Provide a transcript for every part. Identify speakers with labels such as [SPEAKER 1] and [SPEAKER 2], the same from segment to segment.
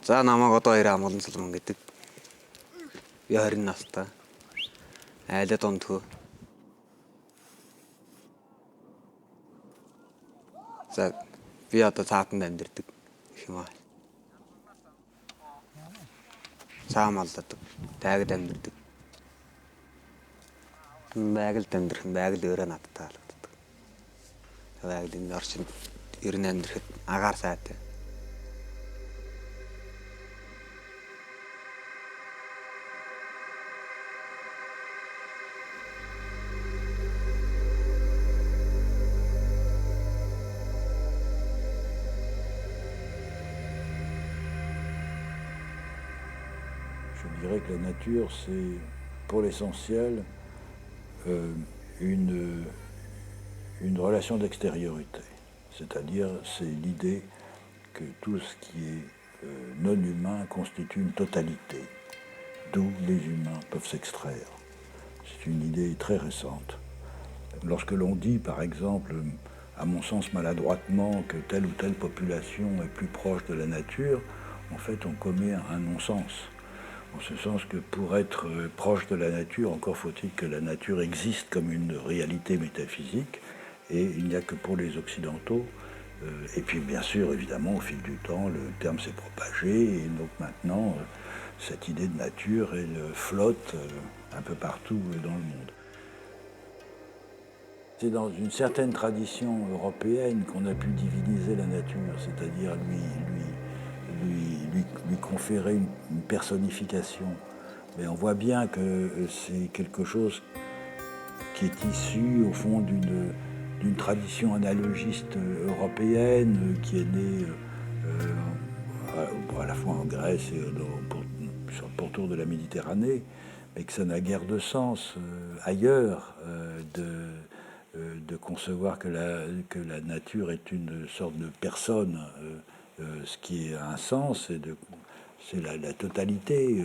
[SPEAKER 1] За намайг одоо 92 амгалан Соломон гэдэг. Би 20 настай. Айлд ондхөө. За би одоо цаатанд амьдардаг гэх юм аа. Цаам алладаг, тайгад амьдардаг. Байгаль амьдрах нь байгаль өөрөө надад таалагддаг. Байгалийн орчинд ер нь амьдрахад агаар сайтай.
[SPEAKER 2] Je dirais que la nature, c'est pour l'essentiel une relation d'extériorité. C'est-à-dire, c'est l'idée que tout ce qui est non humain constitue une totalité, d'où les humains peuvent s'extraire. C'est une idée très récente. Lorsque l'on dit, par exemple, à mon sens maladroitement, que telle ou telle population est plus proche de la nature, en fait, on commet un non-sens. En ce sens que pour être proche de la nature, encore faut-il que la nature existe comme une réalité métaphysique, et il n'y a que pour les Occidentaux. Et puis bien sûr, évidemment, au fil du temps, le terme s'est propagé, et donc maintenant, cette idée de nature, elle flotte un peu partout dans le monde. C'est dans une certaine tradition européenne qu'on a pu diviniser la nature, c'est-à-dire lui conférer une personnification. Mais on voit bien que c'est quelque chose qui est issu, au fond, d'une tradition analogiste européenne qui est née à la fois en Grèce et sur le pourtour de la Méditerranée, mais que ça n'a guère de sens ailleurs de concevoir que la nature est une sorte de personne. Ce qui a un sens, c'est la totalité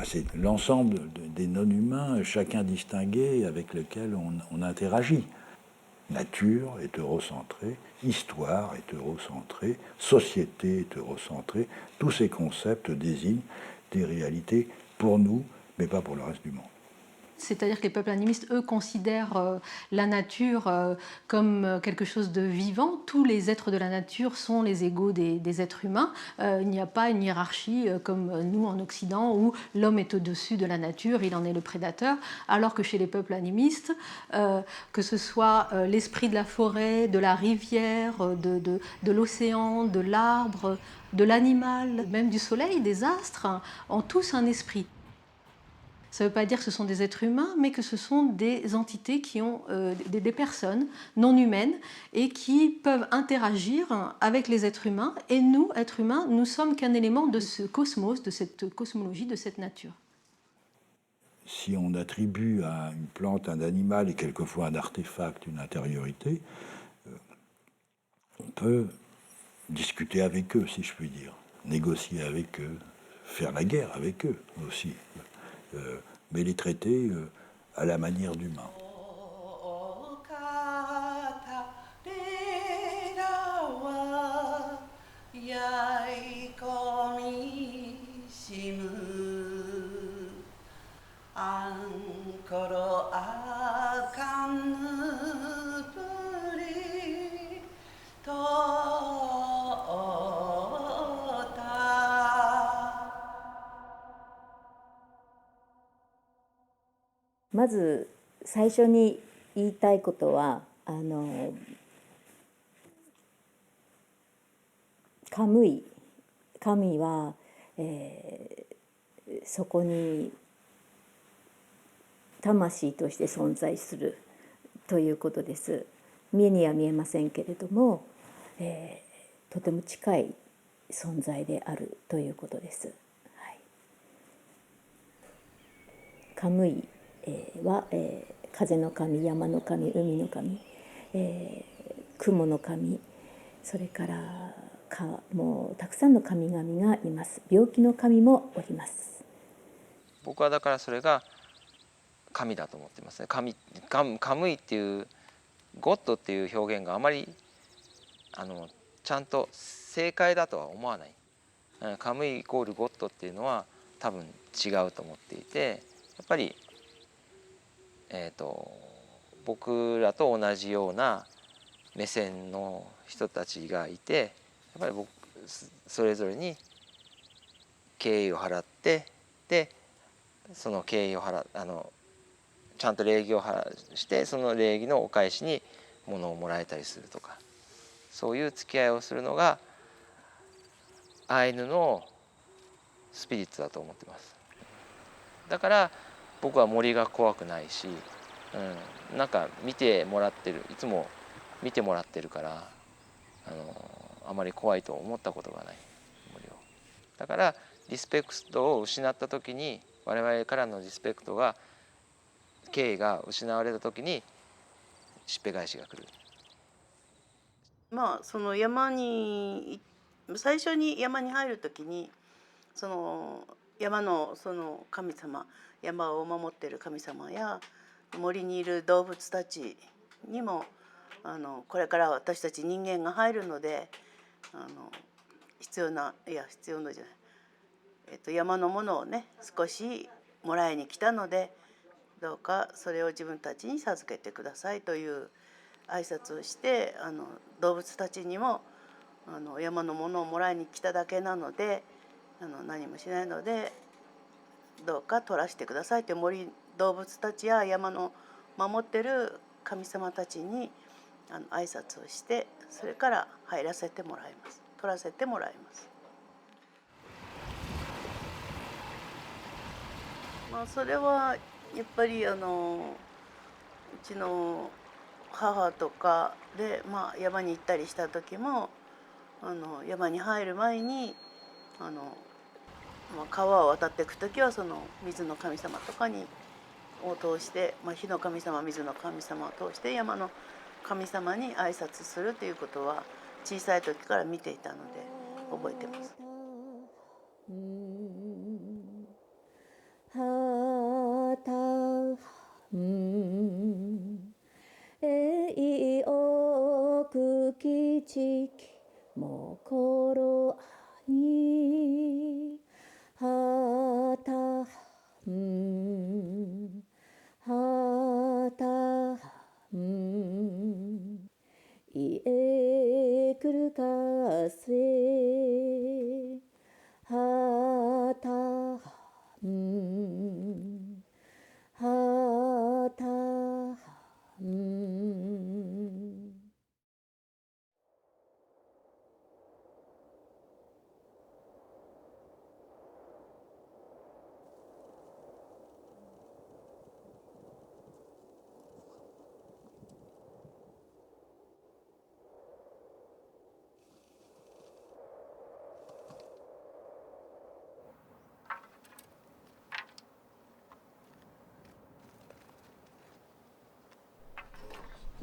[SPEAKER 2] c'est l'ensemble des non-humains, chacun distingué, avec lequel on interagit. Nature est eurocentrée, histoire est eurocentrée, société est eurocentrée. Tous ces concepts désignent des réalités pour nous, mais pas pour le reste du monde.
[SPEAKER 3] C'est-à-dire que les peuples animistes, eux, considèrent la nature comme quelque chose de vivant. Tous les êtres de la nature sont les égaux des êtres humains. Il n'y a pas une hiérarchie comme nous en Occident où l'homme est au-dessus de la nature, il en est le prédateur, alors que chez les peuples animistes, que ce soit l'esprit de la forêt, de la rivière, de l'océan, de l'arbre, de l'animal, même du soleil, des astres, ont tous un esprit. Ça ne veut pas dire que ce sont des êtres humains, mais que ce sont des entités qui ont des personnes non humaines et qui peuvent interagir avec les êtres humains. Et nous, êtres humains, nous sommes qu'un élément de ce cosmos, de cette cosmologie, de cette nature.
[SPEAKER 2] Si on attribue à une plante, un animal et quelquefois un artefact une intériorité, on peut discuter avec eux, si je puis dire, négocier avec eux, faire la guerre avec eux aussi. Mais les traiter à la manière d'humains.
[SPEAKER 4] « まず最初に言いたいことはカムイ神は、そこに魂として存在するということです。目には見えませんけれども、とても近い存在であるということです。はい、カムイは、風の神、山の神、海の神、雲の神、それからもうたくさんの神々がいます。病気の神もおります。
[SPEAKER 5] 僕はだからそれが神だと思ってますね。カムイっていうゴッドっていう表現があまりちゃんと正解だとは思わない。カムイコールゴッドっていうのは多分違うと思っていて、やっぱり、僕らと同じような目線の人たちがいて、やっぱりそれぞれに敬意を払って、でその敬意をちゃんと礼儀をして、その礼儀のお返しに物をもらえたりするとか、そういう付き合いをするのがアイヌのスピリッツだと思ってます。だから僕は森が怖くないし、なんか見てもらってる、いつも見てもらってるから、あまり怖いと思ったことがない森を。だからリスペクトを失った時に、我々からのリスペクトが、敬意が失われた時にしっぺ返しが来る。
[SPEAKER 6] まあその山に最初に山に入る時に、その山のその神様、山を守っている神様や森にいる動物たちにも、これから私たち人間が入るので、必要なじゃない、山のものをね少しもらいに来たので、どうかそれを自分たちに授けてくださいという挨拶をして、動物たちにも山のものをもらいに来ただけなので、何もしないのでどうか取らせてくださいと、動物たちや山の守ってる神様たちに挨拶をして、それから入らせてもらいます。取らせてもらいます。それはやっぱりうちの母とかで、山に行ったりした時も、山に入る前に川を渡っていく時は、その水の神様とかを通して、火の神様、水の神様を通して山の神様に挨拶するということは小さい時から見ていたので覚えてます。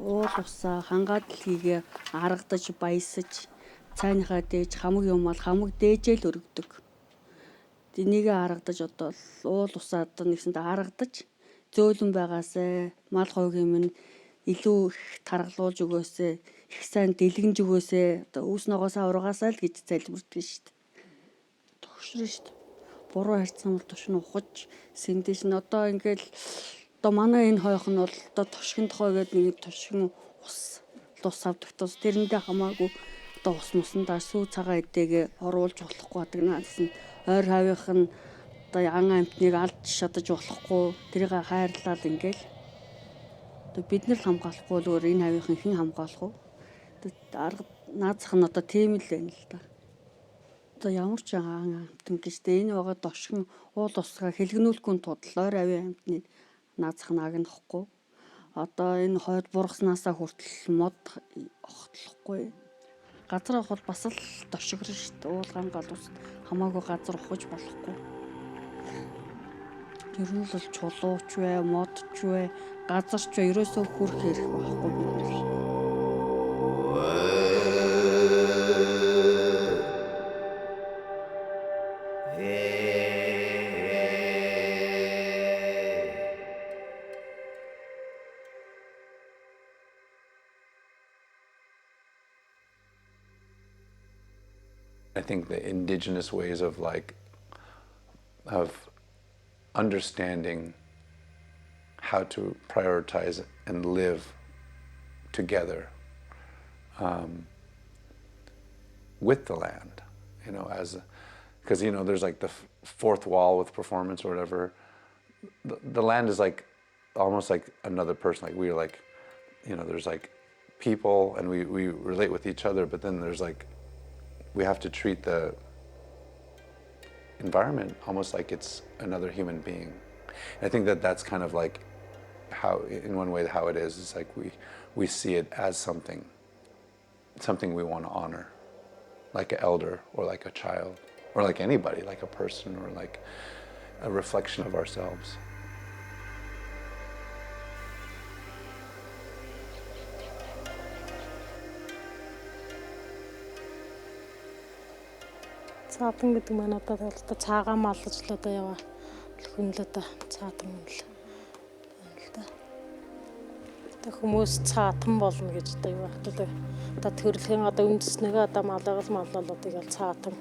[SPEAKER 7] Уул усаа хангаад дэлхийгээ аргадаж баясаж, цайныхаа дээж хамаг юм бол хамаг дээжэл өргөдөг. Дэнийгээ аргадаж одоо уул усаад нэгсэнд аргадаж зөөлөн байгаасай, мал хойгийн минь илүү их таргалуулж өгөөсэй, их сайн дэлгэнж өгөөсэй, одоо үүс ногоосаа ургаасай л гэж залбирдаг шүү дээ. Төгшрөн шүү дээ. Буруу харьцсан бол тушин ухаж сэндэж нь одоо ингээл одоо манай энэ хойх нь бол одоо тушгин тохой гэдэг нэг тушгин ус авдаг тус тэрэндээ хамаагүй одоо ус мусандаа сүү цагаан эдээгээ оруулж болохгүй байдаг наадс нь ойр хавийнх нь одоо ян амтныг алж шатаж болохгүй тэрийг хайрлал ингээл одоо бид нар хамгаалахгүй л өөр энэ хавийнхан хэн хамгаалах вэ? Арга наазах нь одоо тийм л байна л да. Одоо ямар ч амтан гэжтэй энэ байгаа тушгин уул усгаа хэлгэнүүлэхгүй тулд ойр хавийн амтныг наазах наагнахгүй. Одоо энэ хойд бургаснасаа хүртэл мод огтлохгүй. Газар авах бол бас л дошигрон шүү дээ. Уулгаан гал ус хамаагүй газар ухаж болохгүй. Тэр нь л чулууч вэ, модч вэ, газарч вэ ерөөсөө хүрх хэрэг байхгүй бид нар.
[SPEAKER 8] I think the indigenous ways of understanding how to prioritize and live together with the land, because there's like the fourth wall with performance or whatever. The land is like almost like another person. Like we're like, there's like people and we relate with each other, but then there's like, we have to treat the environment almost like it's another human being. And I think that that's kind of like how, in one way, how it is. It's like we see it as something we want to honor, like an elder or like a child or like anybody, like a person or like a reflection of ourselves.
[SPEAKER 9] Цаатан гэдэг маань одоо тэгэл цаагаа маллаж л одоо яваа хүн л одоо цаатан юм л да. Тэг хүмүүс цаатан болно гэж одоо юу одоо төрөлхийн одоо үндэснэгээ одоо малгал маллал одоо тэгэл цаатан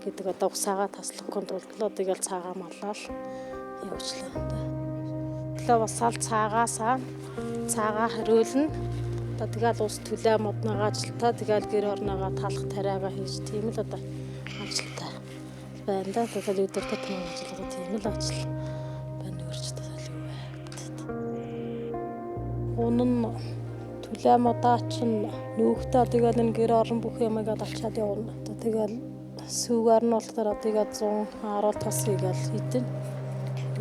[SPEAKER 9] гэдэг одоо усаагаа таслахгүй тулд л одоо тэгэл цаагаа маллал явууллаа да. Тэгээ бас ал цаагаа хариулна. Одоо тэгэл ус төлөө модноо ажилтаа тэгэл гэр орногоо талах тариагаа хийж тийм л одоо ажилтаа байна да. Тэгэл өдөртөө тийм ажиллагаа тийм л ажил байна өөрчлөлт юу вэ? Унан төлөө модаа чинь нүүхтээ тэгэл энэ гэр орон бүх юмыг ачаад явна. Тэгэл сүүгээр нь болохоор тэгээд 110 тас хийгээл хитэн.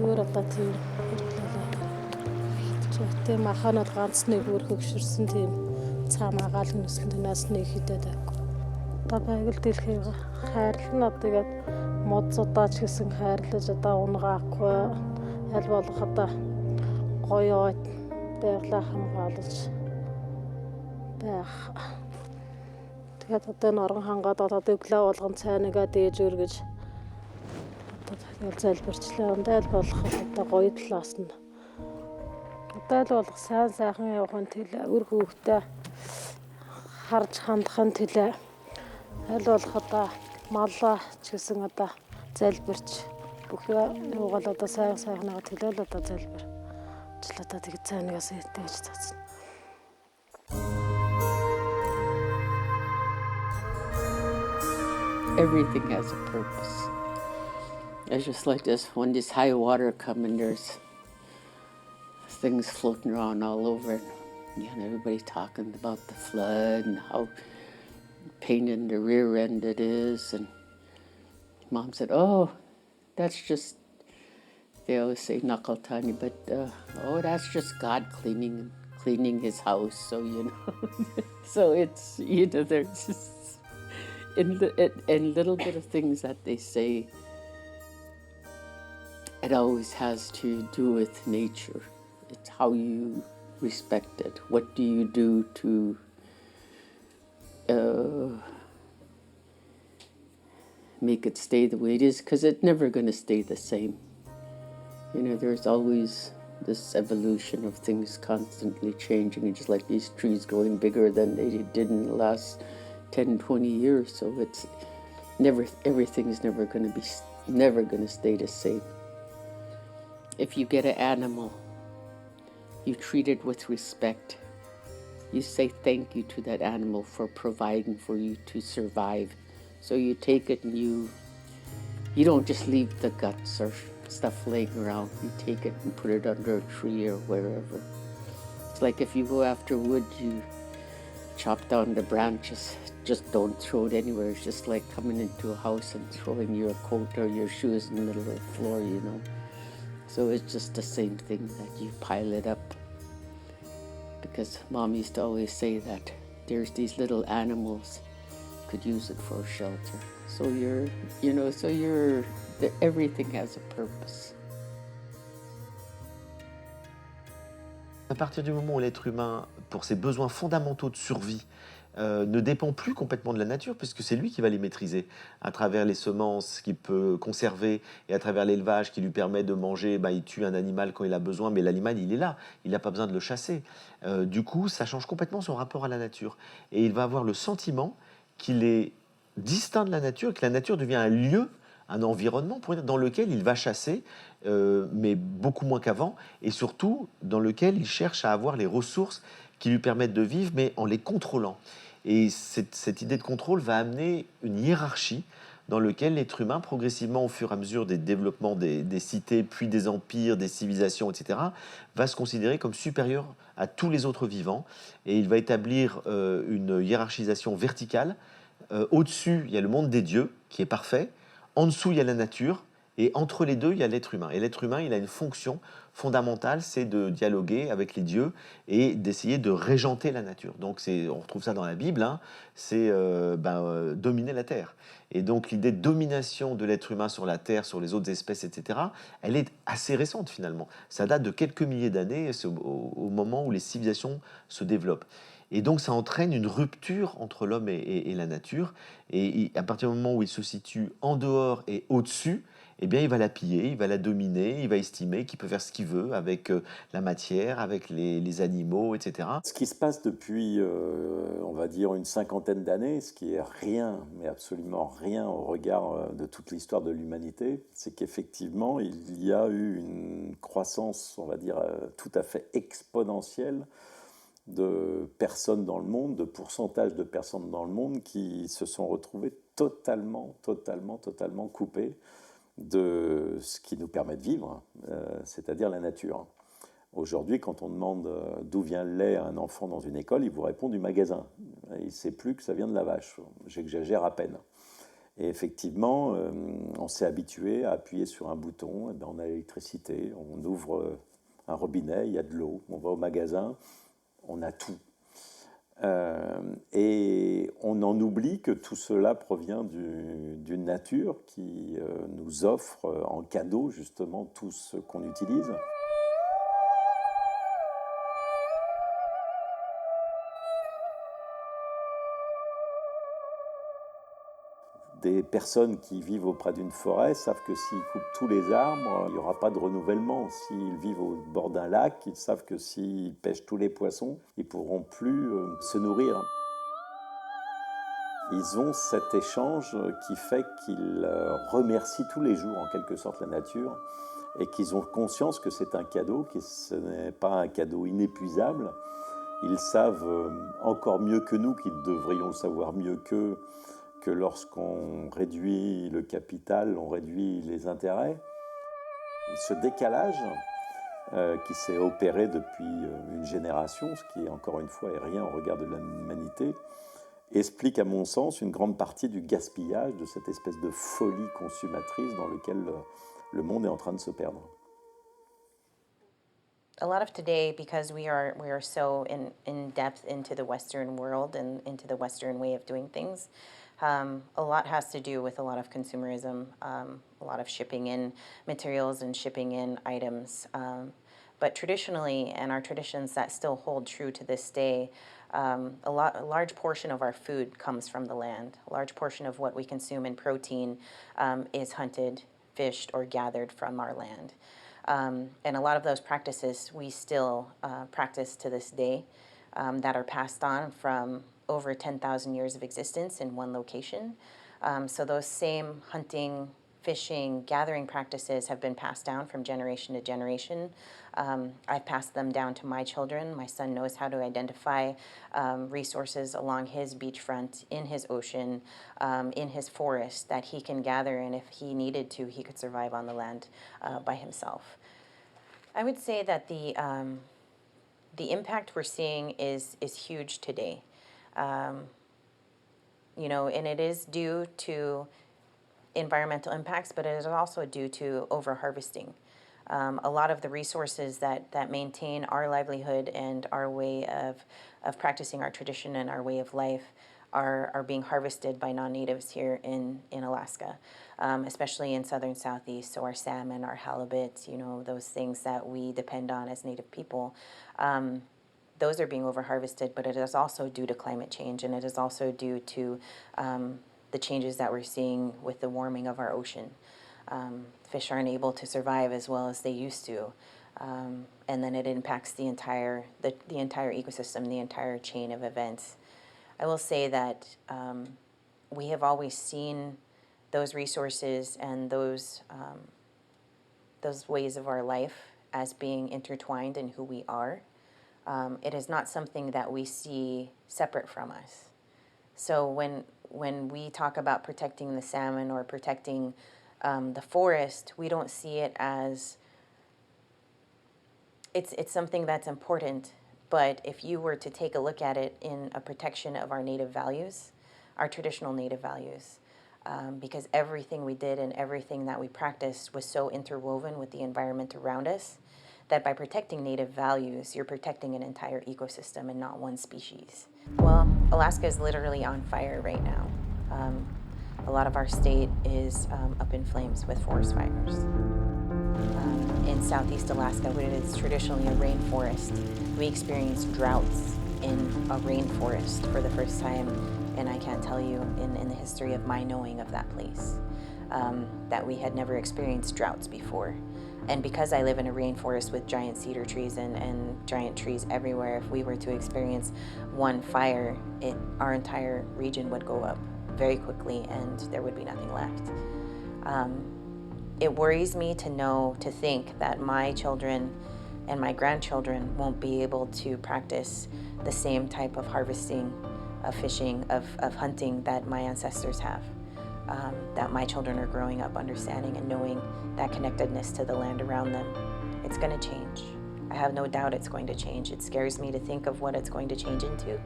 [SPEAKER 9] Өөр одоо тийм тийм маханад ганц нэг өөр хөгшөрсөн тийм цаамаагаал нүслэн тэнээс нэг хидэд байг. Одоо байгаль дэлхийг хайрлна тэгээд модцудаа ч гэсэн хайрлаж одоо унгаахгүй аль болох одоо гоё байглаа хамгаалж байх. Тэгээд одоо норгон хангаад одоо өглөө болгон цайнагаа дээж өргөж одоо тэгэл залбирчлаа. Ондайл болох одоо гоё талаас нь одоо л болох сайхан явахын төлөө үр хөвгтэй харж хандахын төлөө аль болох одоо маллаа ч гэсэн одоо залбирч бүх юугаал одоо сайхнаа төлөө л одоо залбирчлаа та тэгээд цайнагаас итгэж цаасан.
[SPEAKER 10] Everything has a purpose. It's just like this, when this high water comes and there's things floating around all over, and everybody's talking about the flood and how pain in the rear end it is. And Mom said, "Oh, that's just," they always say nakaltani, but that's just God cleaning His house. So so it's there's just in little bit of things that they say, it always has to do with nature. It's how you respect it. What do you do to make it stay the way it is? Because it's never going to stay the same. There's always this evolution of things constantly changing. It's just like these trees growing bigger than they did in the last 10, 20 years. So it's everything's never going to stay the same. If you get an animal, you treat it with respect. You say thank you to that animal for providing for you to survive. So you take it and you don't just leave the guts or stuff laying around. You take it and put it under a tree or wherever. It's like if you go after wood, you chop down the branches. Just don't throw it anywhere. It's just like coming into a house and throwing your coat or your shoes in the middle of the floor, So it's just the same thing, that you pile it up. Because Mom used to always say that there's these little animals could use it for shelter. So everything has a purpose.
[SPEAKER 11] À partir du moment où l'être humain, pour ses besoins fondamentaux de survie, ne dépend plus complètement de la nature, puisque c'est lui qui va les maîtriser à travers les semences qu'il peut conserver et à travers l'élevage qui lui permet de manger. Il tue un animal quand il a besoin, mais l'animal, il est là, il n'a pas besoin de le chasser. Du coup, ça change complètement son rapport à la nature. Et il va avoir le sentiment qu'il est distinct de la nature, que la nature devient un lieu, un environnement dans lequel il va chasser, mais beaucoup moins qu'avant, et surtout dans lequel il cherche à avoir les ressources qui lui permettent de vivre, mais en les contrôlant. Et cette idée de contrôle va amener une hiérarchie dans lequel l'être humain, progressivement, au fur et à mesure des développements des cités, puis des empires, des civilisations, etc., va se considérer comme supérieur à tous les autres vivants. Et il va établir une hiérarchisation verticale. Au-dessus, il y a le monde des dieux, qui est parfait. En dessous, il y a la nature. Et entre les deux, il y a l'être humain. Et l'être humain, il a une fonction fondamentale, c'est de dialoguer avec les dieux et d'essayer de régenter la nature. Donc, on retrouve ça dans la Bible, hein, c'est dominer la Terre. Et donc, l'idée de domination de l'être humain sur la Terre, sur les autres espèces, etc., elle est assez récente, finalement. Ça date de quelques milliers d'années, c'est au moment où les civilisations se développent. Et donc, ça entraîne une rupture entre l'homme et la nature. Et à partir du moment où il se situe en dehors et au-dessus, eh bien, il va la piller, il va la dominer, il va estimer qu'il peut faire ce qu'il veut avec la matière, avec les animaux, etc.
[SPEAKER 12] Ce qui se passe depuis, on va dire, une cinquantaine d'années, ce qui est rien, mais absolument rien au regard de toute l'histoire de l'humanité, c'est qu'effectivement, il y a eu une croissance, on va dire, tout à fait exponentielle de personnes dans le monde, de pourcentage de personnes dans le monde qui se sont retrouvées totalement coupées de ce qui nous permet de vivre, c'est-à-dire la nature. Aujourd'hui, quand on demande d'où vient le lait à un enfant dans une école, il vous répond du magasin. Il ne sait plus que ça vient de la vache. J'exagère à peine. Et effectivement, on s'est habitué à appuyer sur un bouton, et bien on a l'électricité, on ouvre un robinet, il y a de l'eau, on va au magasin, on a tout. Et on en oublie que tout cela provient d'une nature qui nous offre en cadeau justement tout ce qu'on utilise. Des personnes qui vivent auprès d'une forêt savent que s'ils coupent tous les arbres, il n'y aura pas de renouvellement. S'ils vivent au bord d'un lac, ils savent que s'ils pêchent tous les poissons, ils ne pourront plus se nourrir. Ils ont cet échange qui fait qu'ils remercient tous les jours en quelque sorte la nature et qu'ils ont conscience que c'est un cadeau, que ce n'est pas un cadeau inépuisable. Ils savent encore mieux que nous, qu'ils devrions le savoir mieux qu'eux, que lorsqu'on réduit le capital, on réduit les intérêts. Ce décalage qui s'est opéré depuis une génération, ce qui encore une fois est rien au regard de l'humanité, explique à mon sens une grande partie du gaspillage, de cette espèce de folie consumatrice dans laquelle le monde est en train de se perdre.
[SPEAKER 13] A lot of today, because we are so in depth into the Western world and into the Western way of doing things, a lot has to do with a lot of consumerism, a lot of shipping in materials and shipping in items. But traditionally, and our traditions that still hold true to this day, a large portion of our food comes from the land. A large portion of what we consume in protein is hunted, fished, or gathered from our land. And a lot of those practices we still practice to this day that are passed on from over 10,000 years of existence in one location. So those same hunting, fishing, gathering practices have been passed down from generation to generation. I've passed them down to my children. My son knows how to identify resources along his beachfront, in his ocean, in his forest that he can gather, and if he needed to, he could survive on the land by himself. I would say that the impact we're seeing is huge today. You know, and it is due to environmental impacts, but it is also due to over-harvesting. A lot of the resources that maintain our livelihood and our way of practicing our tradition and our way of life are being harvested by non-natives here in Alaska, especially in southern Southeast. So our salmon, our halibut, you know, those things that we depend on as Native people, those are being over-harvested, but it is also due to climate change, and it is also due to the changes that we're seeing with the warming of our ocean. Fish aren't able to survive as well as they used to, and then it impacts the entire ecosystem, the entire chain of events. I will say that we have always seen those resources and those ways of our life as being intertwined in who we are. It is not something that we see separate from us. So when we talk about protecting the salmon or protecting the forest, we don't see it as it's something that's important. But if you were to take a look at it in a protection of our native values, our traditional native values, because everything we did and everything that we practiced was so interwoven with the environment around us, that by protecting native values, you're protecting an entire ecosystem and not one species. Well, Alaska is literally on fire right now. A lot of our state is up in flames with forest fires. In Southeast Alaska, where it is traditionally a rainforest, we experience droughts in a rainforest for the first time, and I can't tell you in the history of my knowing of that place, that we had never experienced droughts before. And because I live in a rainforest with giant cedar trees and giant trees everywhere, if we were to experience one fire, our entire region would go up very quickly and there would be nothing left. It worries me to think that my children and my grandchildren won't be able to practice the same type of harvesting, of fishing, of hunting that my ancestors have. That my children are growing up understanding and knowing that connectedness to the land around them. It's going to change. I have no doubt it's going to change. It scares me to think of what it's going to change into.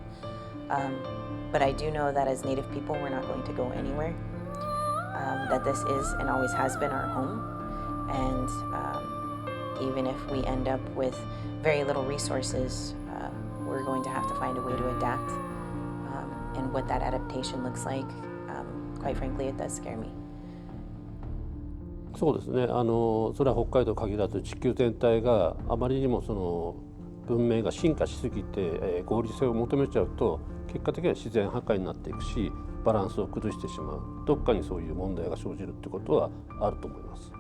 [SPEAKER 13] But I do know that as Native people, we're not going to go anywhere. That this is and always has been our home. And even if we end up with very little resources, we're going to have to find a way to adapt. And what that adaptation looks like, quite frankly, it does scare me.
[SPEAKER 14] そうですね。それは北海道限らず地球全体があまりにもその文明が進化しすぎて、合理性を求めちゃうと結果的には自然破壊になっていくし、バランスを崩してしまう。どっかにそういう問題が生じるってことはあると思います。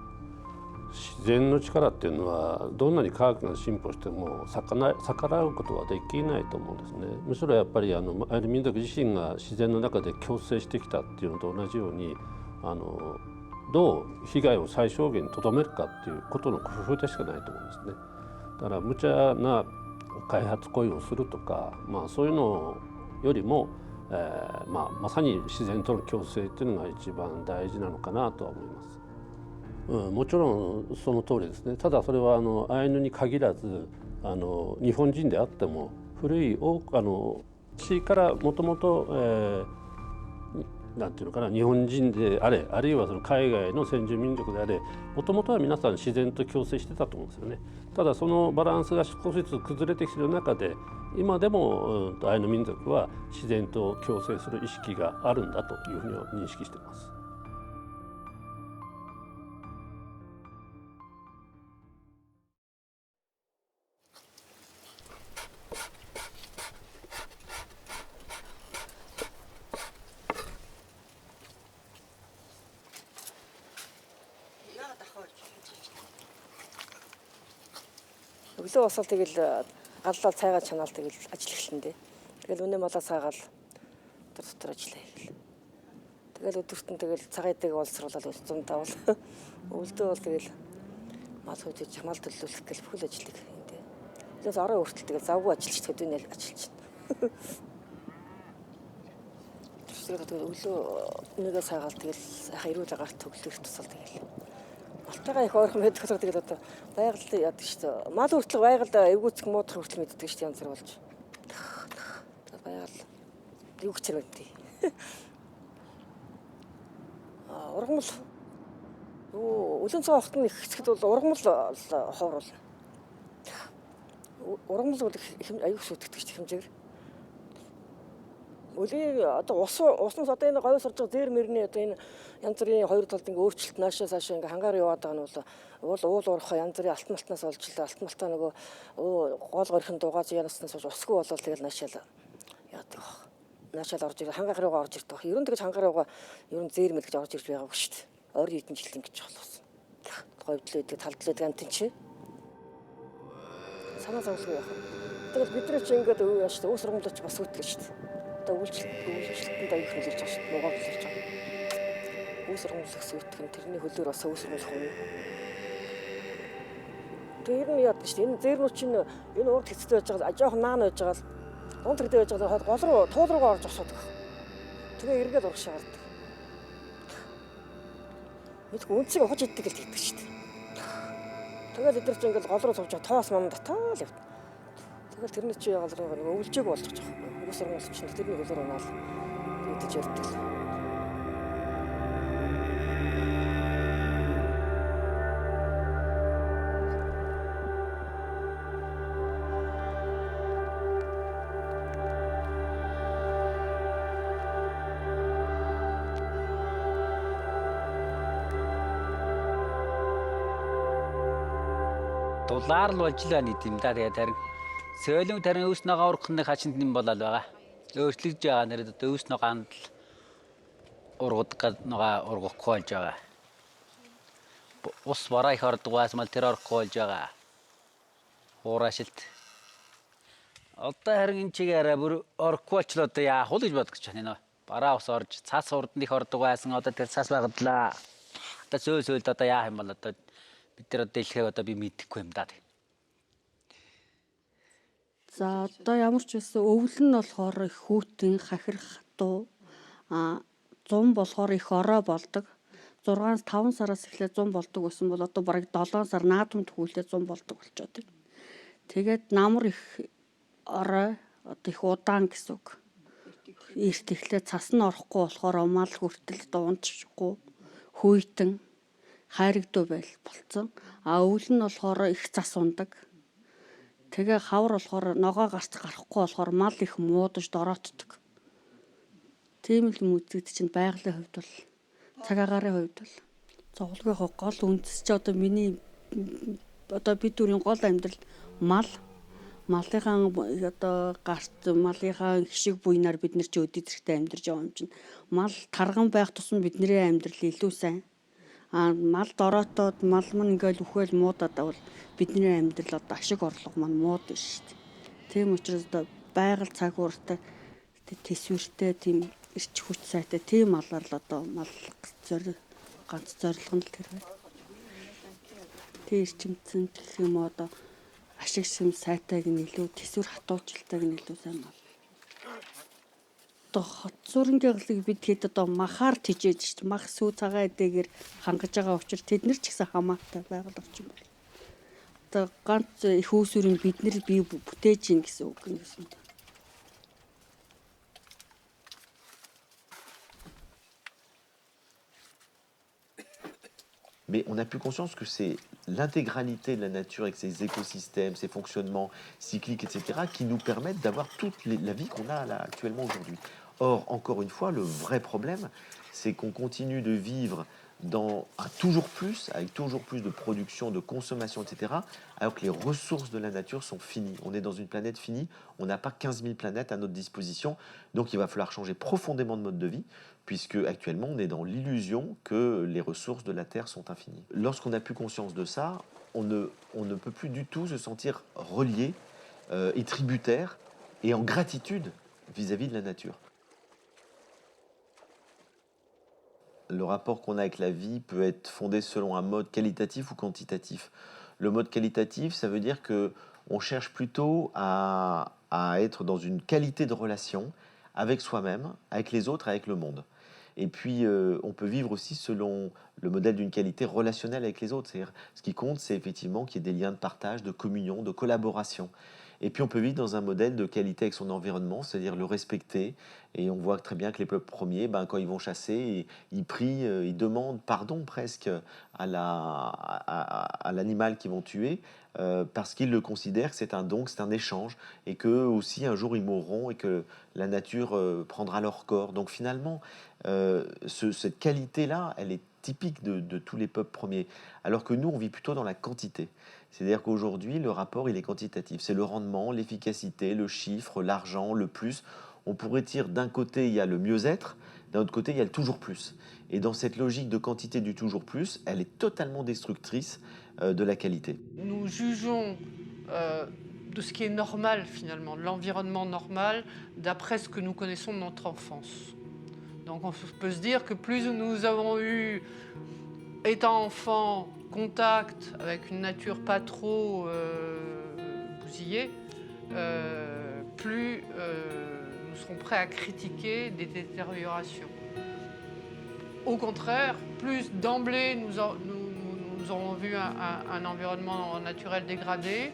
[SPEAKER 14] 自然の力っていうのはどんなに科学が進歩しても逆らうことはできないと思うんですね。むしろやっぱりアイヌ民族自身が自然の中で共生してきたっていうのと同じようにどう被害を最小限にとどめるかっていうことの工夫でしかないと思うんですね。だから無茶な開発行為をするとか、そういうのよりも、まさに自然との共生っていうのが一番大事なのかなとは思います。もちろんその通りですね。ただそれはアイヌに限らず日本人であっても古い地からもともとなんていうのかな、日本人であれ、あるいはその海外の先住民族であれ、もともとは皆さん自然と共生してたと思うんですよね。ただそのバランスが少しずつ崩れてきている中で、今でもアイヌ民族は自然と共生する意識があるんだというふうには認識しています。
[SPEAKER 15] Өглөө босоод тэгэл галлал цайгаа чанаал тэгэл ажил эхлэн дээ. Тэгэл үнэ малаа саагаал дотор ажиллаа хийгээл. Тэгэл өдөрт нь тэгэл цагаатайг олсруулаад зам давал. Өвөлдөө бол тэгэл мал хүйж чамаал төлөвлөх гэл бүхэл ажлыг юм дээ. Тэгэл орой хүртэл тэгэл завгүй ажиллаж төдөө ажиллаж. Тэгээд өглөө нэгэ саагаал тэгэл хайрууд агаар төглөх тусал тэгэл. Алтайгаа их ойрхон мэддэг болохоор тэгээд одоо байгаль яадаг шүү дээ. Мал хүртэл байгаль эвгүүцэх муудах хүртэл мэддэг шүү дээ, янз бүр болж. Байгаль юу гэж мэддэг. Ургамал өлөн цаа огт нь их хэсэгт бол ургамал ховруулна. Ургамал бол аюул шүтгдэг шүү хэмжээгээр. Өлийн одоо уснаас одоо энэ говь сурж байгаа зэр мөрний одоо энэ янз бүрийн хоёр талд ингээ өөрчлөлт наашаа цаашаа ингээ хангаар яваад байгаа нь бол уул уурхаа янз бүрийн алтмалтнаас олж л алтмалтаа нөгөө гол горхин дугааж янаснаас усгүй болол тэгэл наашаал яадаг. Наашаал орж ирээ хангаар руугаа орж ирдэг. Ерөн тэгж хангаар руугаа ерөн зэр мэл гэж орж ирж байгаагүй шүү дээ. Ойр хэдэн жил ингэж болохоос. Говьдлээдэг талдлээдэг амтэн чи. Санаа зовлгүй яах вэ? Тэгэл бидний чи ингээд өө яаш дээ. Ус ургамлаач бас үтгэж шүү дээ. одоо үйлчлэлтэнд аяг хөлөж байгаа шүү дээ. Нугаа хөлөж байгаа. Үс сургамжлах үтгэн тэрний хөлөөр бас үс сургамжлах уу. Тэр нь яд шүү дээ. Энэ зэрнүүд чинь энэ урд хэцтэй байж байгаа жоохон наан байж байгаа л дунд хэрэгтэй байж байгаа гол руу туул руугаа орж осоод байгаа. Тэгээ эргээд урагшаад. Мэдгүй үнцгийг ухаж иддэг л гэдэг шүү дээ. Тэгэл эдгээр чинь ингээл гол руу сууж тоос мам дотоо л явд. Тэгэл тэрний чи яагаад нэг өвлжээг болгож байгаа. Үс сургамжлах чинь тэрний хөлөөр унаал идэж ярьдаг л.
[SPEAKER 16] Дулаар л болж л нийт юм да. Тэгээд харин сөөлөм тарин өөс ногоо ургахны хашинд нэм болол байгаа. Өөрчлөгдөж байгаа нэр одоо өөс ногоанд л ургах ногоо ургахгүй болж байгаа. Ус бараа их ордог бас мал тэр орохгүй болж байгаа. Уурашилт. Одоо харин энэ чигээрээ бүр орохгүй болчлоо одоо яах вэ гэж бодож байна. Бараа ус орж цас урднд их ордог байсан одоо тэр цас байгадлаа. Одоо сөөлд одоо яах юм бол одоо бид тэр дэлхийг одоо би мэдэхгүй юм да.
[SPEAKER 7] За одоо ямар ч байсан өвөл нь болохоор их хүүтэн хахирах хатуу 100 болохоор их ороо болдог. 6-5 сараас эхлээд 100 болдог байсан бол одоо бараг 7 сар наадамд хүлээ 100 болдог болчиход байна. Тэгээд намар их орой одоо их удаан гэсэн үг. Эрт эхлээд цас нь орохгүй болохоор умаал хүртэл дуунчихгүй хүйтэн хайрагдуу байл болцсон. Өвөл нь болохоор их цас ундаг. Тэгээ хавар болохоор ногоо гарч гарахгүй болохоор мал их муудаж дороотдог. Тийм л үзэгд чинь байгалийн хувьд бол цаг агаарын хувьд бол зовлогын гол үндэс чи одоо миний одоо бид дөрийн гол амьдрал малынхаа одоо гарт малынхаа хишиг буйнаар бид нар чи өдөө зэрэгтэй амьдарч байгаа юм чинь мал тарган байх тусам бидний амьдрал илүү сайн. Мал дороотоод мал мань ингээл үхэл муудаад бол бидний амьдрал одоо ашиг орлого маань мууд шүү дээ. Тийм учраас одоо байгаль цаг ууртай төсвөртэй тийм эрч хүч сайтай тийм малаар л одоо мал ганц зорилго нь л тэр байна. Тийм эрчимцэн гэх юм одоо ашиг сэм сайтайг нь илүү төсвөр хатуужилтайг нь илүү сайн мал. Одоо хот сүрэнгийн бид хэд одоо махаар тижээж шүү дээ. Мах сүү цагаан эдгээр хангаж байгаа учраас тэд нар ч гэсэн хамаатай байгаль орчин байна. Одоо ганц их үүсвэрийн бид нар бий бүтээж ийн гэсэн үг юм.
[SPEAKER 11] Mais on a plus conscience que c'est l'intégralité de la nature avec ses écosystèmes, ses fonctionnements cycliques, etc., qui nous permettent d'avoir toute la vie qu'on a là, actuellement aujourd'hui. Or, encore une fois, le vrai problème, c'est qu'on continue de vivre dans un toujours plus, avec toujours plus de production, de consommation, etc., alors que les ressources de la nature sont finies. On est dans une planète finie, on n'a pas 15 000 planètes à notre disposition, donc il va falloir changer profondément de mode de vie, puisque actuellement on est dans l'illusion que les ressources de la Terre sont infinies. Lorsqu'on n'a plus conscience de ça, on ne peut plus du tout se sentir relié et tributaire et en gratitude vis-à-vis de la nature. Le rapport qu'on a avec la vie peut être fondé selon un mode qualitatif ou quantitatif. Le mode qualitatif, ça veut dire qu'on cherche plutôt à être dans une qualité de relation avec soi-même, avec les autres, avec le monde. Et puis, on peut vivre aussi selon le modèle d'une qualité relationnelle avec les autres. C'est-à-dire, ce qui compte, c'est effectivement qu'il y ait des liens de partage, de communion, de collaboration. Et puis, on peut vivre dans un modèle de qualité avec son environnement, c'est-à-dire le respecter. Et on voit très bien que les peuples premiers, quand ils vont chasser, ils prient, ils demandent pardon presque à l'animal qu'ils vont tuer, parce qu'ils le considèrent que c'est un don, que c'est un échange, et qu'eux aussi, un jour, ils mourront et que la nature prendra leur corps. Donc finalement, cette qualité-là, elle est typique de tous les peuples premiers, alors que nous, on vit plutôt dans la quantité. C'est-à-dire qu'aujourd'hui, le rapport, il est quantitatif. C'est le rendement, l'efficacité, le chiffre, l'argent, le plus. On pourrait dire d'un côté, il y a le mieux-être, d'un autre côté, il y a le toujours plus. Et dans cette logique de quantité du toujours plus, elle est totalement destructrice de la qualité.
[SPEAKER 17] Nous jugeons de ce qui est normal finalement, de l'environnement normal d'après ce que nous connaissons de notre enfance. Donc on peut se dire que plus nous avons eu, étant enfant, contact avec une nature pas trop bousillée, plus nous serons prêts à critiquer des détériorations. Au contraire, plus d'emblée nous aurons vu un environnement naturel dégradé,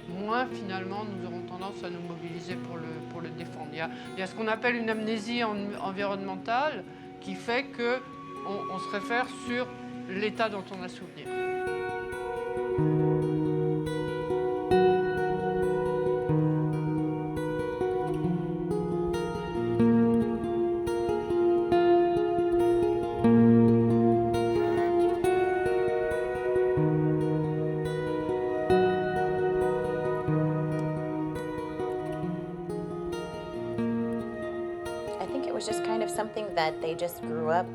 [SPEAKER 17] moins finalement nous aurons tendance à nous mobiliser pour le défendre. Il y a ce qu'on appelle une amnésie environnementale qui fait qu'on se réfère sur l'état dont on a souvenir.
[SPEAKER 13] I think it was just kind of something that they just grew up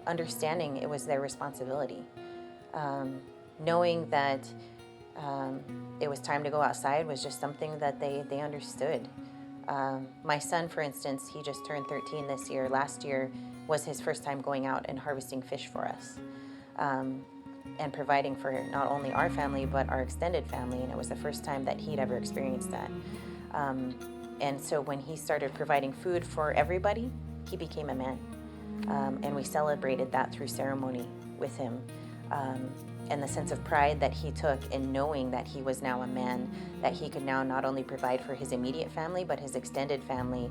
[SPEAKER 13] understanding it was their responsibility. Knowing that it was time to go outside was just something that they understood. My son, for instance, he just turned 13 this year. Last year was his first time going out and harvesting fish for us. And providing for not only our family, but our extended family. And it was the first time that he'd ever experienced that. And so when he started providing food for everybody, he became a man. And we celebrated that through ceremony with him. And the sense of pride that he took in knowing that he was now a man, that he could now not only provide for his immediate family, but his extended family,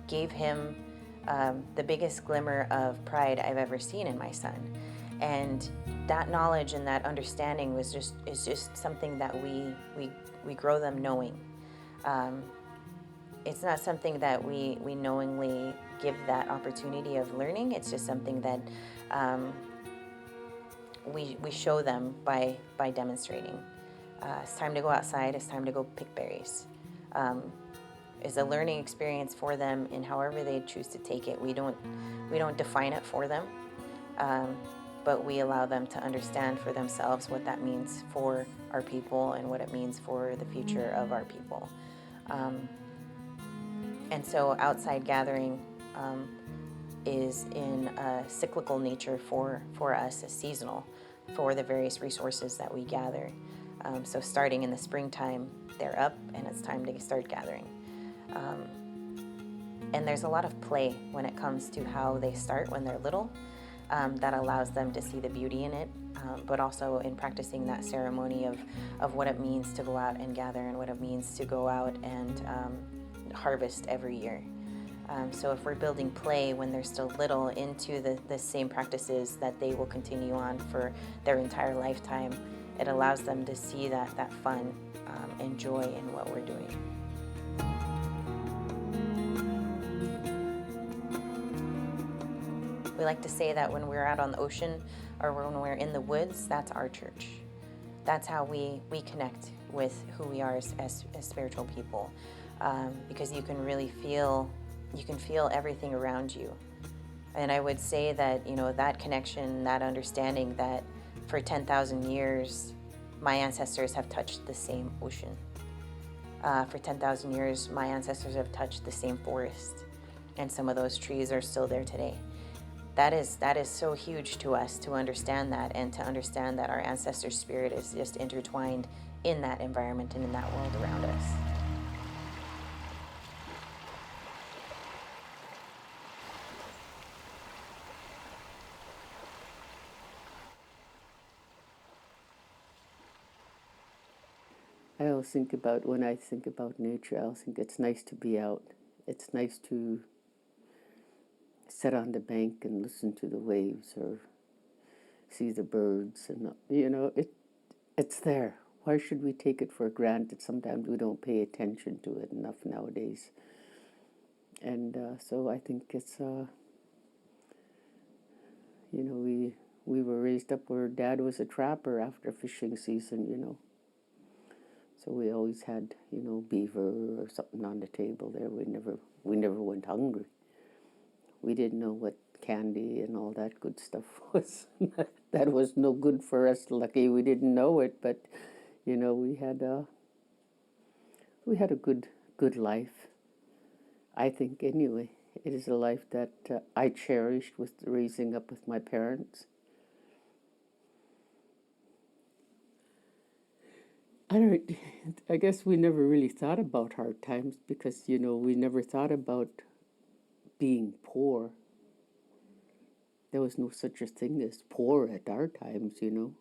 [SPEAKER 13] gave him the biggest glimmer of pride I've ever seen in my son. And that knowledge and that understanding is just something that we grow them knowing. It's not something that we knowingly give that opportunity of learning. It's just something that we show them by demonstrating. It's time to go outside. It's time to go pick berries. It's a learning experience for them in however they choose to take it. We don't define it for them, but we allow them to understand for themselves what that means for our people and what it means for the future of our people. And so outside gathering is in a cyclical nature for us, a seasonal, for the various resources that we gather. So starting in the springtime, they're up and it's time to start gathering. And there's a lot of play when it comes to how they start when they're little. That allows them to see the beauty in it, but also in practicing that ceremony of what it means to go out and gather and what it means to go out and harvest every year. So if we're building play when they're still little into the same practices that they will continue on for their entire lifetime, it allows them to see that fun and joy in what we're doing. We like to say that when we're out on the ocean or when we're in the woods, that's our church. That's how we connect with who we are as spiritual people, because you can really feel everything around you. And I would say that, that connection, that understanding that for 10,000 years, my ancestors have touched the same ocean. For 10,000 years, my ancestors have touched the same forest, and some of those trees are still there today. That is so huge to us to understand that, and to understand that our ancestors' spirit is just intertwined in that environment and in that world around us.
[SPEAKER 10] I always think about, when I think about nature, I always think it's nice to be out. It's nice to sit on the bank and listen to the waves or see the birds, and it's there. Why should we take it for granted? Sometimes we don't pay attention to it enough nowadays. And so I think it's we were raised up where Dad was a trapper after fishing season, so we always had beaver or something on the table there. We never went hungry. We didn't know what candy and all that good stuff was. That was no good for us. Lucky we didn't know it, but You know, we had a good life. I think anyway, it is a life that I cherished with raising up with my parents. I guess we never really thought about hard times because, you know, we never thought about being poor. There was no such a thing as poor at our times, you know.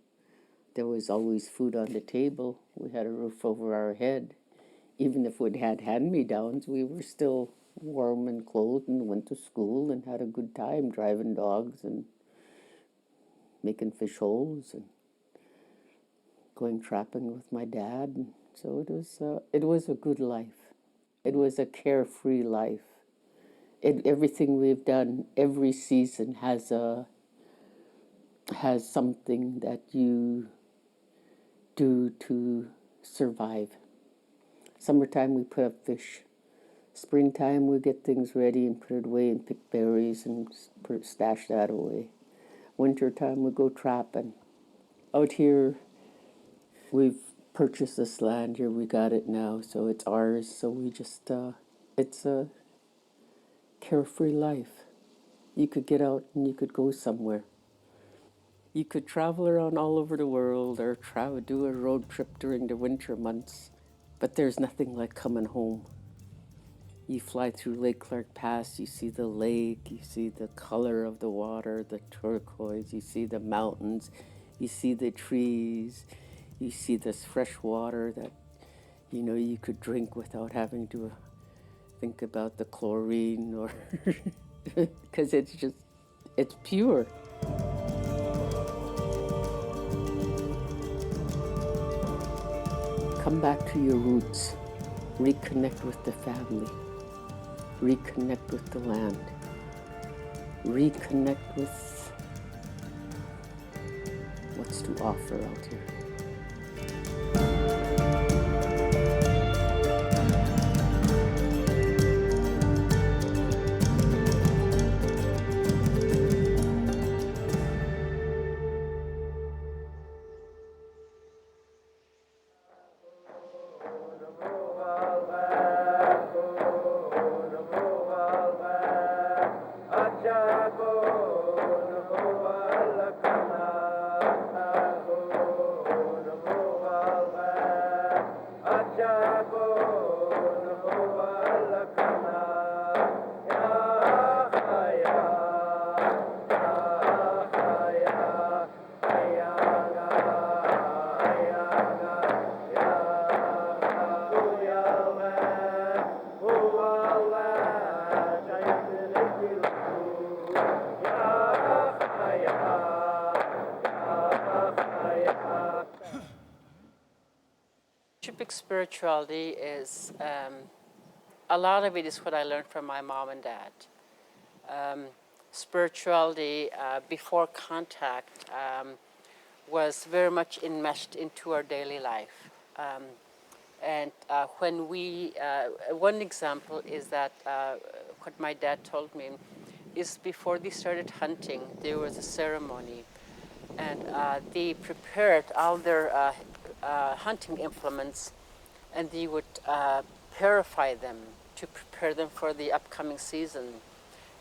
[SPEAKER 10] There was always food on the table. We had a roof over our head. Even if we'd had hand-me-downs, we were still warm and clothed and went to school and had a good time driving dogs and making fish holes and going trapping with my dad. And so it was a good life. It was a carefree life. Everything we've done, every season has something that you do to survive. Summertime we put up fish. Springtime we get things ready and put it away and pick berries and stash that away. Wintertime we go trapping. Out here we've purchased this land here, we got it now, so it's ours, so we just, it's a carefree life. You could get out and you could go somewhere. You could travel around all over the world or do a road trip during the winter months, but there's nothing like coming home. You fly through Lake Clark Pass, you see the lake, you see the color of the water, the turquoise, you see the mountains, you see the trees, you see this fresh water that, you know, you could drink without having to think about the chlorine or, because it's pure. Come back to your roots, reconnect with the family, reconnect with the land, reconnect with what's to offer out here.
[SPEAKER 18] Spirituality is, a lot of it is what I learned from my mom and dad. Spirituality, before contact, was very much enmeshed into our daily life. And when we, one example is that what my dad told me is before they started hunting, there was a ceremony. And they prepared all their hunting implements, and they would purify them to prepare them for the upcoming season.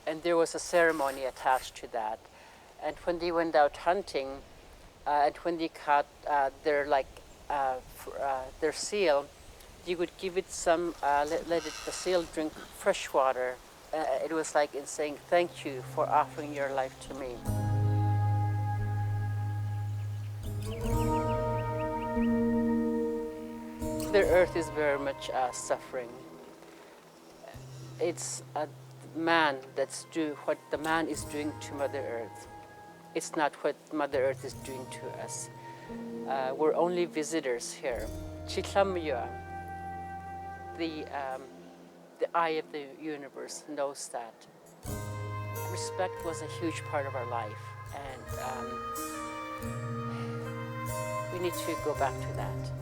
[SPEAKER 18] And there was a ceremony attached to that. And when they went out hunting, and when they caught their seal, they would give it some, the seal drink fresh water. It was like in saying, thank you for offering your life to me. The earth is very much suffering. It's a man that's what the man is doing to Mother Earth. It's not what Mother Earth is doing to us. We're only visitors here. Chitlamya, the eye of the universe, knows that. Respect was a huge part of our life, and we need to go back to that.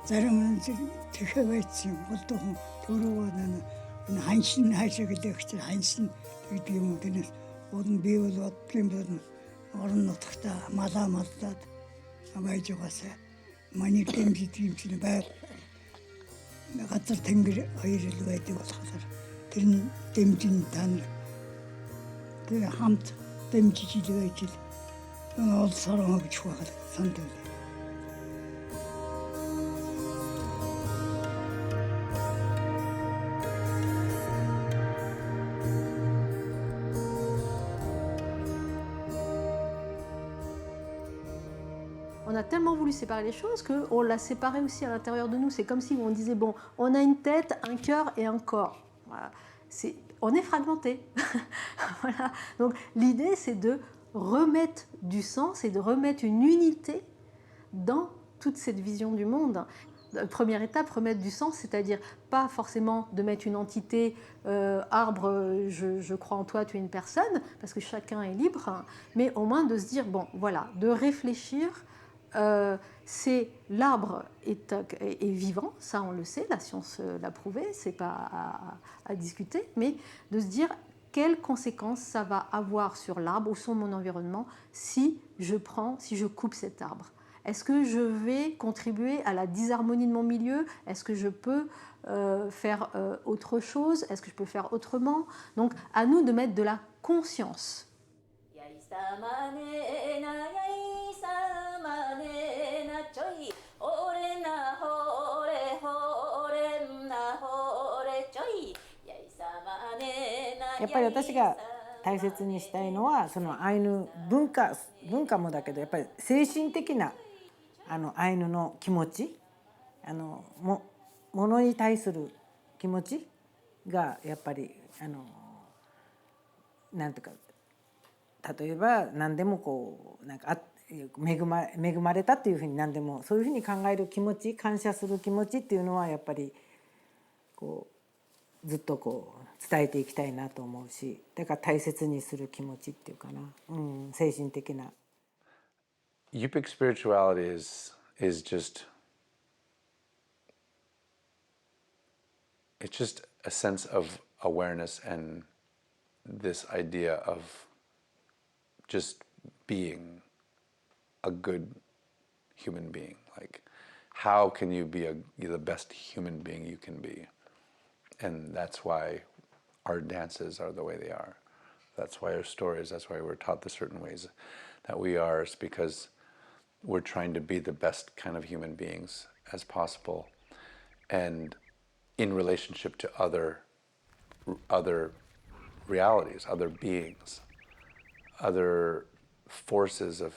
[SPEAKER 19] Зарим нь тэхэ байсан голдохон төрөө энэ ханшин хайшаа гэдэг чинь ханшин гэдэг юм уу тэрнээс уул би бол бодлын бол орон нутгата малаа малдаад байж байгаасаа маний дэмжиж юм чинь байр газар тэнгэр хоёр л байдаг болохоор тэр нь дэмжин тань тэр хамт дэмжиж илгээж ил ол сараа гэж байна сандал.
[SPEAKER 3] On a tellement voulu séparer les choses qu'on l'a séparé aussi à l'intérieur de nous. C'est comme si on disait, bon, on a une tête, un cœur et un corps. Voilà. On est fragmenté. Voilà. Donc l'idée, c'est de remettre du sens et de remettre une unité dans toute cette vision du monde. Première étape, remettre du sens, c'est-à-dire pas forcément de mettre une entité, arbre, je crois en toi, tu es une personne, parce que chacun est libre, hein, mais au moins de se dire, bon, voilà, de réfléchir. C'est l'arbre est vivant, ça on le sait, la science l'a prouvé, c'est pas à discuter, mais de se dire quelles conséquences ça va avoir sur l'arbre ou sur mon environnement si je coupe cet arbre. Est-ce que je vais contribuer à la disharmonie de mon milieu? Est-ce que je peux faire autre chose? Est-ce que je peux faire autrement? Donc à nous de mettre de la conscience.
[SPEAKER 20] Yaっぱり私が大切にしたいのはそのアイヌ文化もだけどやっぱり精神的なアイヌの気持ちものに対する気持ちがやっぱりなんていうか例えば何でもこうなんか恵まれたっていうふうに何でもそういうふうに考える気持ち感謝する気持ちっていうのはやっぱりこうずっとこう伝えていきたいなと思うしだから大切にする気持ちっていうかな、精神的な。
[SPEAKER 8] Yupik spirituality is just it's just a sense of awareness and this idea of just being a good human being. Like, how can you be the best human being you can be? And that's why our dances are the way they are. That's why our stories, that's why we're taught the certain ways that we are. It's because we're trying to be the best kind of human beings as possible. And in relationship to other realities, other beings, other forces of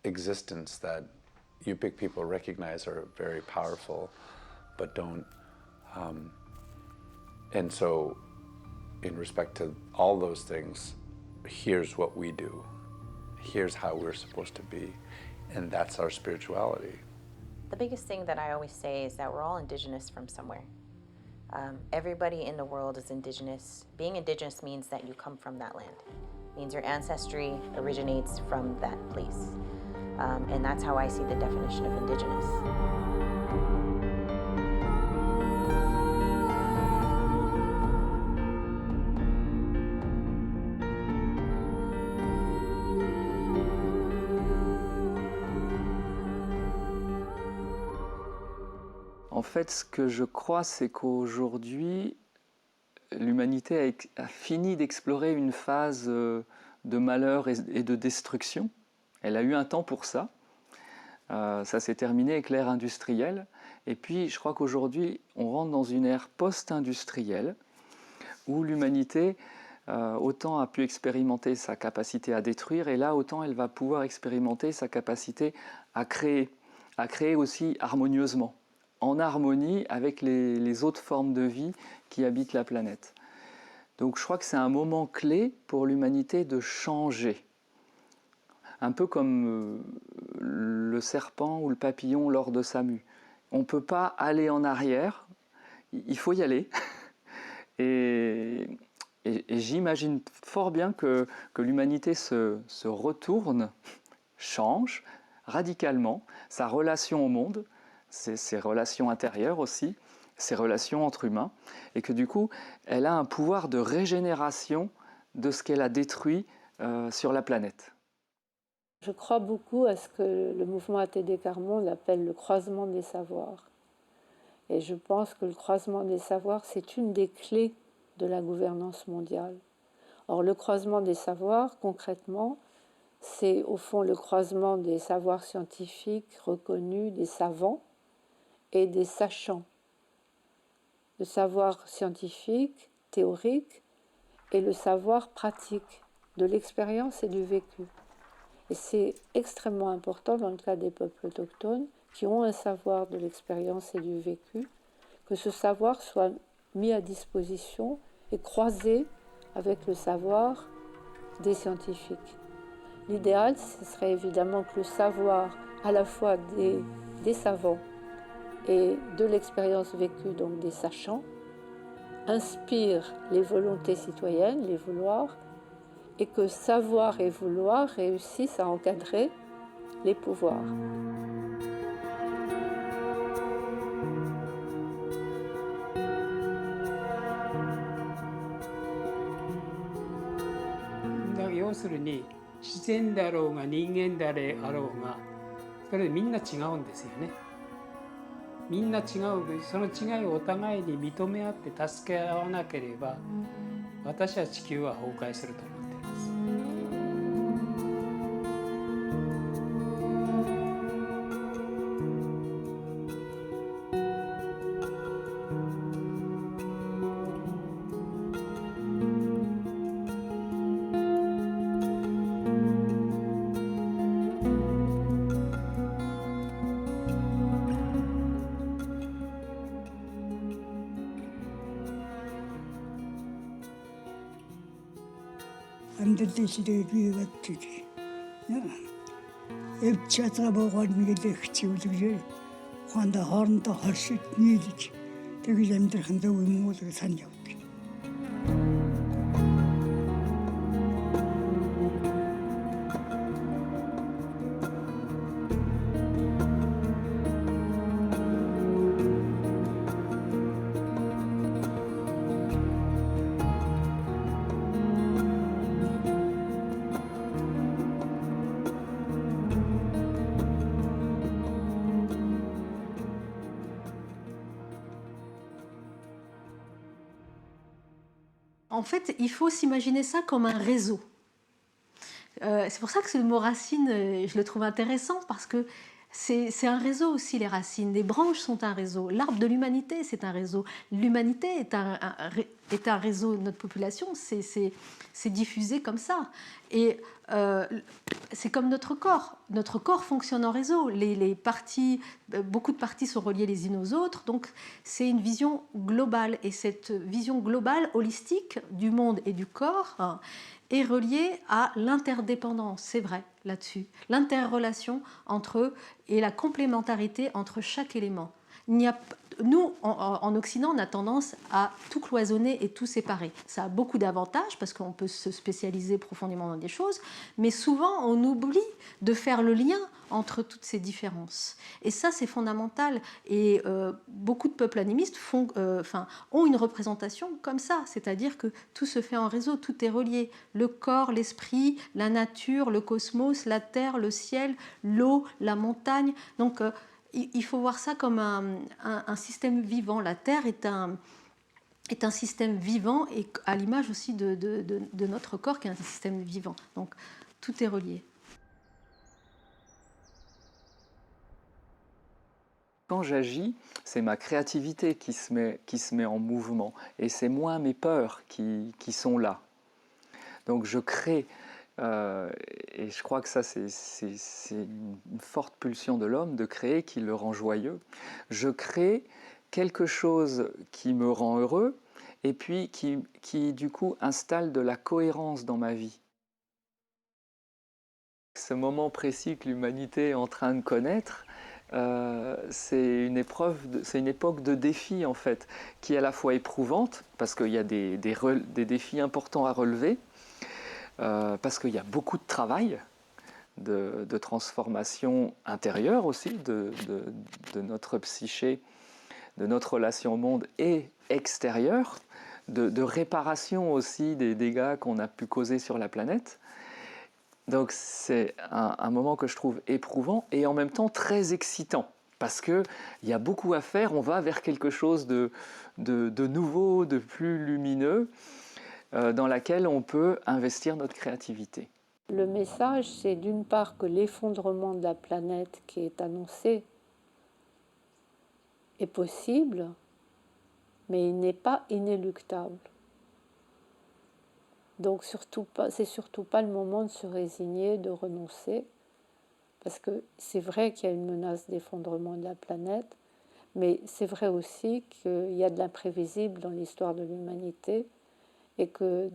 [SPEAKER 8] existence that Yupik people recognize are very powerful, but don't. And so, in respect to all those things, here's what we do. Here's how we're supposed to be. And that's our spirituality.
[SPEAKER 13] The biggest thing that I always say is that we're all indigenous from somewhere. Everybody in the world is indigenous. Being indigenous means that you come from that land. It means your ancestry originates from that place. And that's how I see the definition of indigenous.
[SPEAKER 19] En fait, ce que je crois, c'est qu'aujourd'hui, l'humanité a fini d'explorer une phase de malheur et de destruction. Elle a eu un temps pour ça. Ça s'est terminé avec l'ère industrielle. Et puis, je crois qu'aujourd'hui, on rentre dans une ère post-industrielle où l'humanité, autant a pu expérimenter sa capacité à détruire, et là, autant elle va pouvoir expérimenter sa capacité à créer aussi harmonieusement, en harmonie avec les autres formes de vie qui habitent la planète. Donc je crois que c'est un moment clé pour l'humanité de changer. Un peu comme le serpent ou le papillon lors de sa mue. On ne peut pas aller en arrière, il faut y aller. Et j'imagine fort bien que l'humanité se retourne, change radicalement sa relation au monde, ses relations intérieures aussi, ses relations entre humains, et que du coup, elle a un pouvoir de régénération de ce qu'elle a détruit sur la planète.
[SPEAKER 21] Je crois beaucoup à ce que le mouvement ATD Quart-Monde appelle le croisement des savoirs. Et je pense que le croisement des savoirs, c'est une des clés de la gouvernance mondiale. Or, le croisement des savoirs, concrètement, c'est au fond le croisement des savoirs scientifiques reconnus, des savants, et des sachants. Le savoir scientifique, théorique, et le savoir pratique, de l'expérience et du vécu. Et c'est extrêmement important dans le cas des peuples autochtones qui ont un savoir de l'expérience et du vécu, que ce savoir soit mis à disposition et croisé avec le savoir des scientifiques. L'idéal, ce serait évidemment que le savoir à la fois des savants et de l'expérience vécue, donc des sachants, inspire les volontés citoyennes, les vouloirs, et que savoir et vouloir réussissent à encadrer les pouvoirs.
[SPEAKER 22] амьдралын ширээ бий бодчих. Эвчатра богоор нэгэлэх чивлэгрээ хондоо хоорондоо хоршиж нийлж тэгж амьдрахын зөв юм уу гэж санаж байна.
[SPEAKER 3] En fait, il faut s'imaginer ça comme un réseau. C'est pour ça que le mot racine, je le trouve intéressant, parce que c'est un réseau aussi, les racines. Les branches sont un réseau. L'arbre de l'humanité, c'est un réseau. L'humanité est un réseau. Notre population, c'est diffusé comme ça. Et c'est comme notre corps. Notre corps fonctionne en réseau. Les parties, beaucoup de parties sont reliées les unes aux autres. Donc, c'est une vision globale. Et cette vision globale, holistique, du monde et du corps, hein, est reliée à l'interdépendance, c'est vrai, là-dessus. L'interrelation entre eux et la complémentarité entre chaque élément. Nous, en Occident, on a tendance à tout cloisonner et tout séparer. Ça a beaucoup d'avantages parce qu'on peut se spécialiser profondément dans des choses, mais souvent on oublie de faire le lien entre toutes ces différences. Et ça, c'est fondamental. Et beaucoup de peuples animistes ont une représentation comme ça, c'est-à-dire que tout se fait en réseau, tout est relié. Le corps, l'esprit, la nature, le cosmos, la terre, le ciel, l'eau, la montagne. Donc, il faut voir ça comme un système vivant. La Terre est un système vivant, et à l'image aussi de notre corps qui est un système vivant. Donc tout est relié.
[SPEAKER 19] Quand j'agis, c'est ma créativité qui se met en mouvement, et c'est moins mes peurs qui sont là. Donc je crée. Et je crois que ça, c'est une forte pulsion de l'homme de créer qui le rend joyeux. Je crée quelque chose qui me rend heureux et puis qui du coup installe de la cohérence dans ma vie. Ce moment précis que l'humanité est en train de connaître, c'est une époque de défis en fait, qui est à la fois éprouvante parce qu'il y a des défis importants à relever. Parce qu'il y a beaucoup de travail, de transformation intérieure aussi de notre psyché, de notre relation au monde et extérieure, de réparation aussi des dégâts qu'on a pu causer sur la planète. Donc c'est un moment que je trouve éprouvant et en même temps très excitant, parce qu'il y a beaucoup à faire, on va vers quelque chose de nouveau, de plus lumineux, dans laquelle on peut investir notre créativité.
[SPEAKER 21] Le message, c'est d'une part que l'effondrement de la planète qui est annoncé est possible, mais il n'est pas inéluctable. Donc c'est surtout pas le moment de se résigner, de renoncer, parce que c'est vrai qu'il y a une menace d'effondrement de la planète, mais c'est vrai aussi qu'il y a de l'imprévisible dans l'histoire de l'humanité et que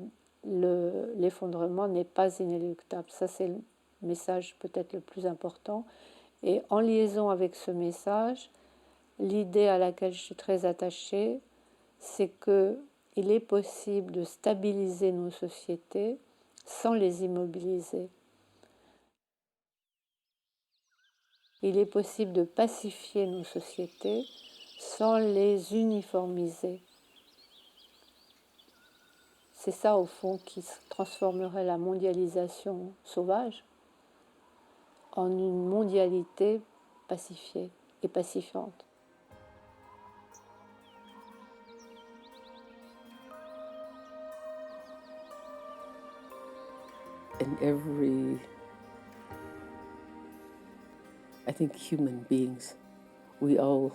[SPEAKER 21] l'effondrement n'est pas inéluctable. Ça, c'est le message peut-être le plus important. Et en liaison avec ce message, l'idée à laquelle je suis très attachée, c'est qu'il est possible de stabiliser nos sociétés sans les immobiliser. Il est possible de pacifier nos sociétés sans les uniformiser. C'est ça, au fond, qui transformerait la mondialisation sauvage en une mondialité pacifiée et pacifiante.
[SPEAKER 10] In I think human beings, we all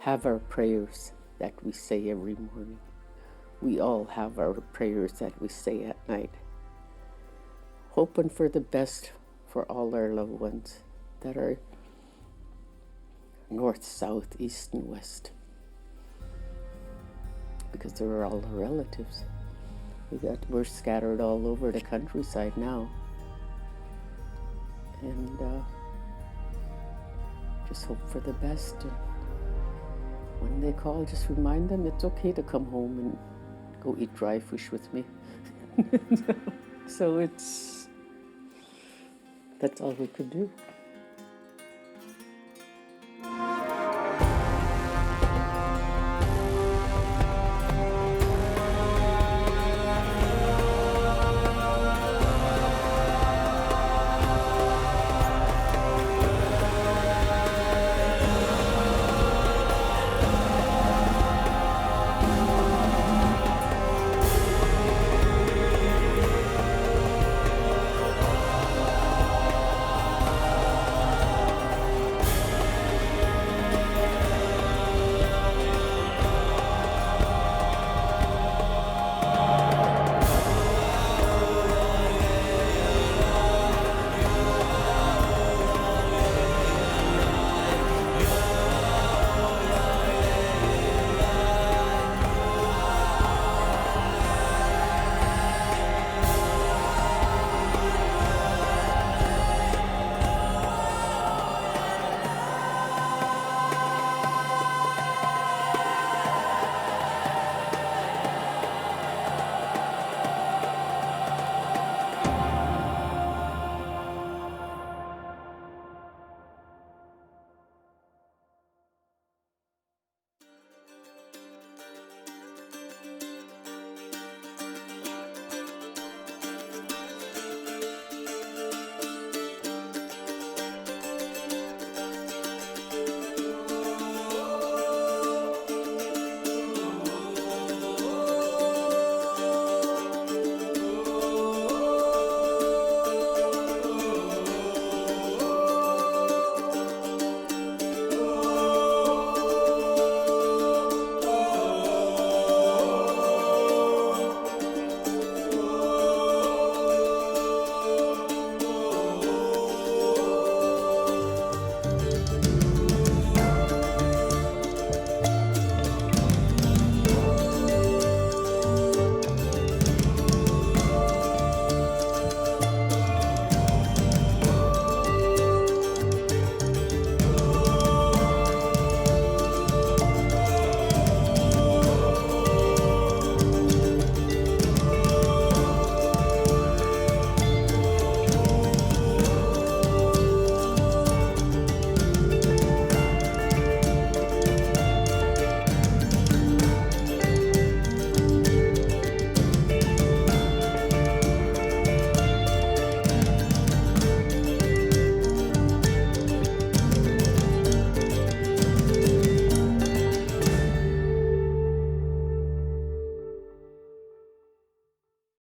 [SPEAKER 10] have our prayers that we say every morning. We all have our prayers that we say at night, hoping for the best for all our loved ones that are north, south, east, and west, because they're all our relatives. We're scattered all over the countryside now, and just hope for the best. And when they call, just remind them it's okay to come home and go eat dry fish with me. So that's all we could do.